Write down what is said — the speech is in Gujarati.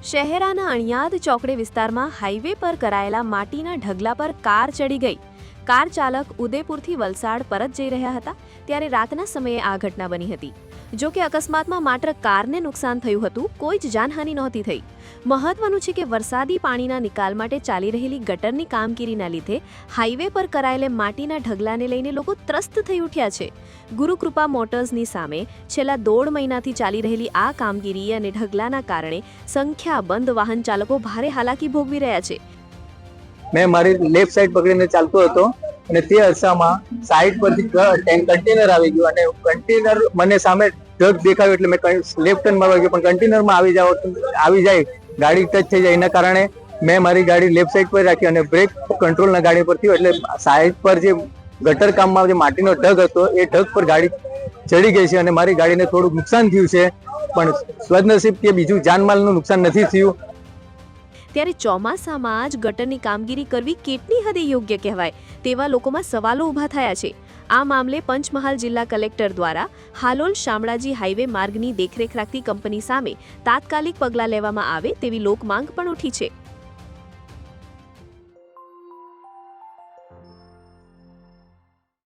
શહેરાના અણિયાદ ચોકડે વિસ્તારમાં હાઈવે પર કરાયેલા માટીના ઢગલા પર કાર ચડી ગઈ। કાર ચાલક ઉદયપુરથી વલસાડ પરત જઈ રહ્યા હતા ત્યારે રાતના સમયે આ ઘટના બની હતી। જો કે અકસ્માતમાં માત્ર કારને નુકસાન થયું હતું, કોઈ જ જાનહાનિ નહોતી થઈ। મહત્વનું છે કે વરસાદી પાણીના નિકાલ માટે ચાલી રહેલી ગટરની કામગીરીના લીધે હાઈવે પર કરાયેલે માટીના ઢગલાને લઈને લોકો ત્રસ્ત થઈ ઉઠ્યા છે। ગુરુકૃપા મોટર્સની સામે છેલ્લા 1.5 મહિનાથી ચાલી રહેલી આ કામગીરી અને ઢગલાના કારણે સંખ્યાબંધ વાહન ચાલકો ભારે હાલાકી ભોગવી રહ્યા છે। मैं मारी लेफ्ट साइड पकड़ीने चालतो હતો અને તે અરસામાં સાઈડ પરથી કન્ટેનર આવી ગયું અને કન્ટેનર મને સામે ઢગ દેખાયો એટલે મેં લેફ્ટ ટર્ન મારવા ગયો, પણ કન્ટેનરમાં આવી જાય ગાડી ટચ થઈ જાય, એના કારણે મેં મારી ગાડી લેફ્ટ સાઈડ પર રાખી અને બ્રેક કંટ્રોલના ગાડી પર થયો એટલે સાઈડ પર જે ગટર કામમાં જે માટીનો ઢગ હતો એ ઢગ પર ગાડી ચડી ગઈ છે અને મારી ગાડીને થોડું નુકસાન થયું છે, પણ સદનસીબ કે બીજું જાનમાલનું નુકસાન નથી થયું। ત્યારે ચોમાસામાં જ ગટરની કામગીરી કરવી કેટલી હદે યોગ્ય કહેવાય તેવા લોકોમાં સવાલો ઊભા થયા છે। આ મામલે પંચમહાલ જિલ્લા કલેક્ટર દ્વારા હાલોલ શામળાજી હાઈવે માર્ગની દેખરેખ રાખતી કંપની સામે તાત્કાલિક પગલાં લેવામાં આવે તેવી લોકમાંગ પણ ઉઠી છે।